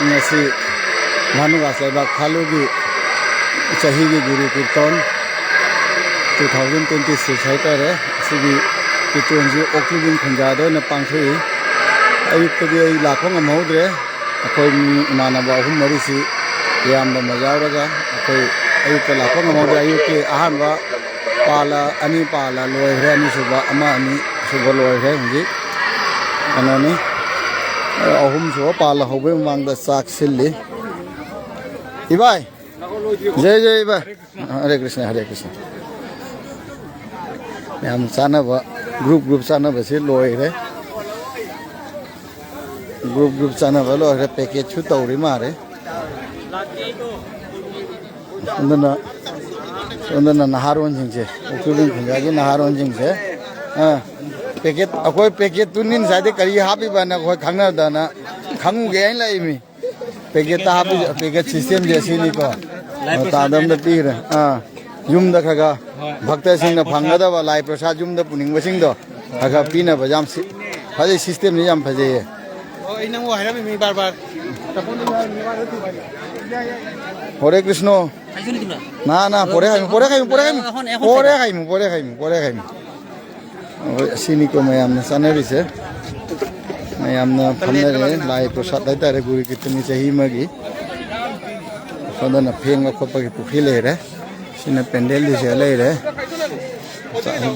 ngasi Bhanuwas Laibak Phalugi Chahigi Guru Kirtan 2026 haitare sigi kitunji oklubin khunjado na pangthui ayuktagi lakhong amhodre akoi manaba ahum marisi yamba majauraga akoi ayukta lakhong amhodre ayuki ahanwa pala ani pala loihre ani suba ama ani suba loihre hunji anoni ahum so pala hobe mangda sak silli ibai jai jai ibai Hare Krishna Yam sanaba group sanaba se loire group sanaba loire package chu tauri mare sondana naharon jingse okulin khunjagi naharon jingse package akoi package tunin sade kari happy bana koi khangna dana khangu ge lai mi package ta happy package system jesi ni ko tadam da pira yum da khaga bhakta sing na phangada ba lai prasad yum da puning ba sing do khaga pina ba jam phajai system ni jam phajai o ina mo haira mi bar Hare Krishna na pore khai sini ko mayam na sanari se mayam na phamnare lai prasad dai tare guru kitni chahi magi sondana phenga khopa ki pukhi le re sina pendel di se le re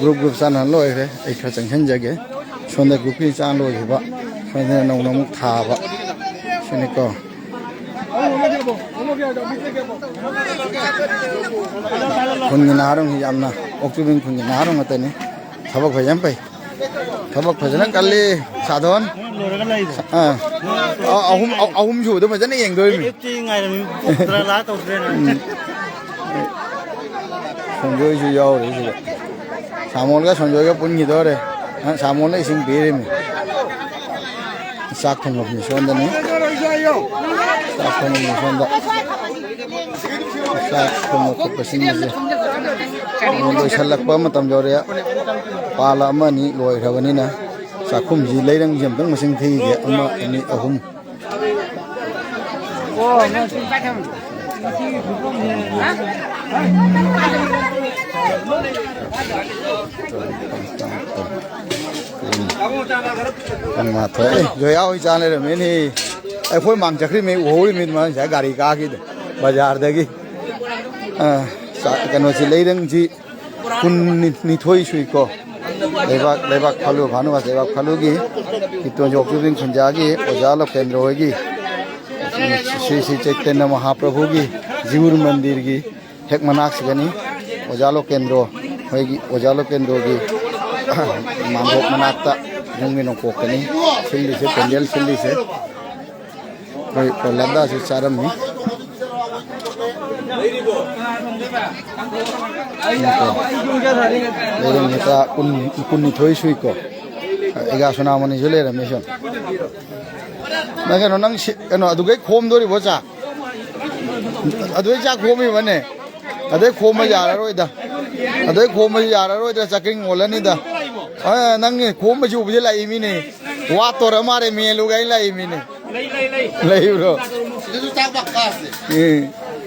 group san han loi re ai kha chang han jage sonda group ni chan loi ba sonda nong nong tha ba sini ko kun ni narong hi amna oktubin kun ni narong atani thabak bhajam pai thabak bhajana kalli sadhon ahum ju da bhajana yeng doi mi ngai tra la to tre sonjoi ju yau re ji samol ga sonjoi ga pun gi do re samol na ising be re mi sak thong ni son da ni sak thong ni son da sak thong ko pasin ni je loi salak pa matam jo re pala ama ni loi thabani na sakhum ji leirang jam tang masing thi ge ama ani ahum mà thôi rồi ao cha này là mấy thì ai phơi măng chắc khi mấy ổ thì mình mà sẽ gari cá kia bazar đấy cái nó chỉ lấy đằng chỉ kun ni thôi suy co lấy bạc phalu Bhanuwas lấy bạc phalu gì thì tôi chụp chụp hình khunja gì ở giá là khen rồi gì Sri Chaitanya Mahaprabhu gi Jiur Mandir gi Hekmanak sigani Ojalo Kendro hoigi Ojalo Kendro gi Mandok Manakta Jungmin Okokani Silli se Pendel Silli se Hoi Pralada se Charam ni Leirang kita kun thoi sui ko ega sona mani jole rameshon Nang nang ano adugai khom dori bocha adugai cha khomi bane adai khom ma yara roi da adai khom ma yara roi da chaking olani da nang khom ma ju buje lai mi ne wa tor amare me lugai lai mi ne lai bro ju chak bakka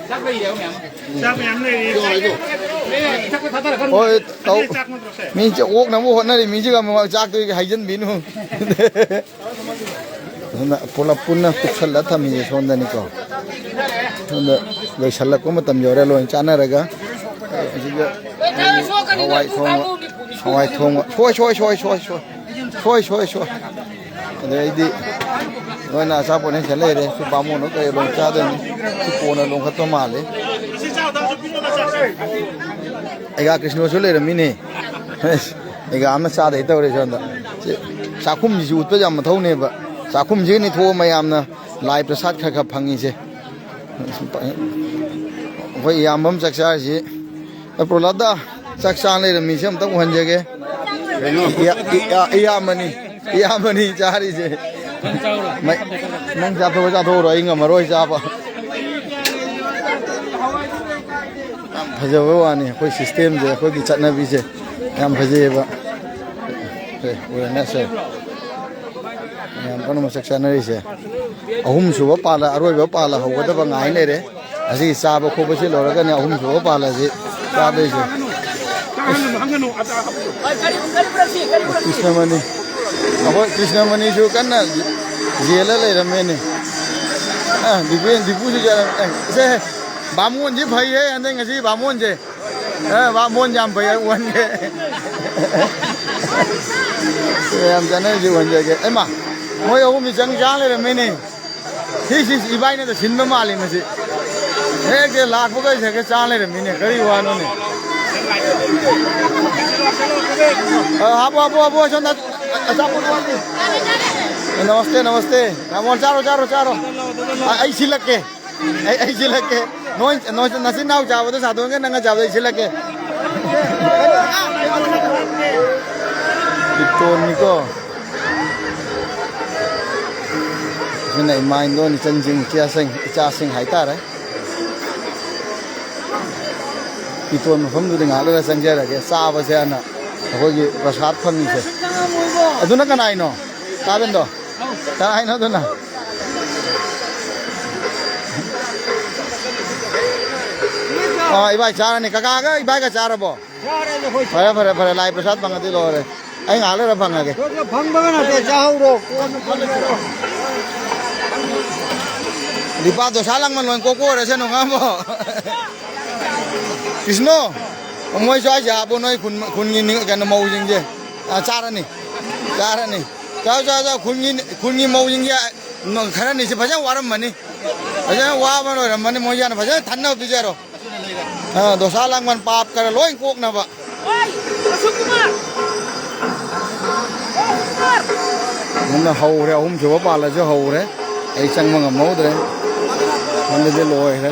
chak lai deu myam chak myam nei oi tau mi cha ok na mo hot na mi ji ga ma chak tu hai jan bin hu pola punna kukhalla thami sonda ni ko sonda loi salak ko matam yore loi chana raga hawai thong choi dei di loi na sa pone chale re su pamo no ke loi cha de su pona long khato ma le ega krishna chole re mine ega amna sa de to re sonda sakhum ji ut pa jam thau ne ba Sakhum ji ni tho mayam na lai prasad kha phangi je hoi yambam chaksa ji prolada chaksa le mi sem tak han jage yamani chari je nang ja tho ro inga maroi ja ba phajawa wani hoi system je hoi gi chatna bi je yam phaje ba ora na se ꯌꯥꯝ ꯀꯟꯅ ꯃꯁꯛ ꯆꯥꯅꯔꯤꯁꯦ ꯑꯍꯨꯝ ꯁꯨꯕ ꯄꯥꯜꯂ ꯑꯔꯣꯏꯕ ꯄꯥꯜꯂ ꯍꯧꯒꯗꯕ ꯉꯥꯏ ꯂꯩꯔꯦ ꯑꯁꯤ ꯆꯥꯕ ꯈꯣꯠꯄꯁꯤ ꯂꯣꯏꯔꯒꯅꯦ ꯑꯍꯨꯝ ꯁꯨꯕ ꯄꯥꯜꯂꯁꯤ ꯆꯥꯗꯣꯏꯁꯦ ꯀ꯭ꯔꯤꯁꯅꯃꯅꯤ ꯑꯩꯈꯣꯏ ꯀ꯭ꯔꯤꯁꯅꯃꯅꯤꯁꯨ ꯀꯟꯅ ꯌꯦꯜꯂ ꯂꯩꯔꯝꯃꯦꯅꯦ ꯗꯤꯄꯨꯁꯨ ꯁꯦ ꯕꯥꯃꯣꯟꯁꯤ ꯐꯩꯍꯦ ꯍꯟꯗꯛ ꯉꯁꯤ ꯕꯥꯃꯣꯟꯁꯦ ꯕꯥꯃꯣꯟ ꯌꯥꯝ ꯐꯩ ꯎꯍꯟꯒꯦ ꯌꯥꯝ ꯆꯥꯅꯔꯤꯁꯤ ꯎꯍꯟꯖꯒꯦ ꯑꯩꯃ ꯃꯣꯏ ꯑꯍꯨꯝꯗꯤ ꯆꯪ ꯆꯥ ꯂꯩꯔꯝꯃꯦꯅꯦ ꯁꯤ ꯏꯕꯥꯏꯅꯗ ꯁꯤꯟꯕ ꯃꯥꯜꯂꯤ ꯃꯁꯤ ꯍꯦꯛ ꯂꯥꯛꯄꯒ ꯍꯦꯛ ꯆꯥ ꯂꯩꯔꯝꯃꯤꯅꯦ ꯀꯔꯤ ꯋꯥꯅꯣꯅꯦ हापो चंदा नमस्ते नमस्ते रामोन चारो आई सिलके नसी नाव चावद साधोगे नंगा चावद सिलके इतोनिको सिना इमाइंदो नि चंजिंग किया सिंग इचा सिंग हाइतारे इतोन मफमदुदि ngala sangjaraगे साबसे ana अखोगी प्रसाद फंगिसे अदुना कनाइनो ताबेंदो कनाइनो दुना इबाई चारनी काका इबाई का चारबो फरे लाई प्रसाद फंगदि लोरे आई ngala फंगागे फंगबगना ते चाहौरो दिपा दो सालंग मन लोन कोको रे सेनो गामो कृष्णो मोई स्वाई जाबो नोई खुनगी कन मौजिंगे चारनी जाओ खुनगी मौजिंगे खरनी से फजा वारमनी फजा वाबन रमनी मोयान फजा थन्ना बिजारो दोसा लांगमन पाप कर लोई कोकनबा नन्ना हौरे अहुम जोबा पालाजो हौरे आई चंगमंग मौद्रे मनदे लोयरे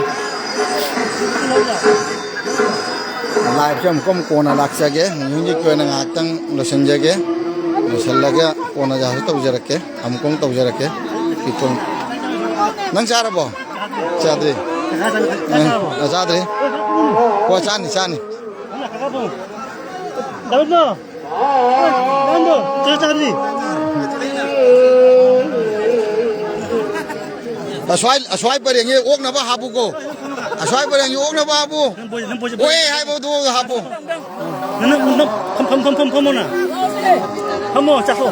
लाइफ से हमको कोना लाक्सगे मुझे कोई ना आतंग लोसंजगे लोसलगे कोना जहाँ तो उजर के हमको तो उजर के कितुम नंग चारबो चादरी को चानी दाबनो चादरी अस्वाई पर ये ओक नबा हाबू को अस्वाई पर ये ओक नबा हाबू ओए हाय वो दो हाबू नन फम ना फमो चाहो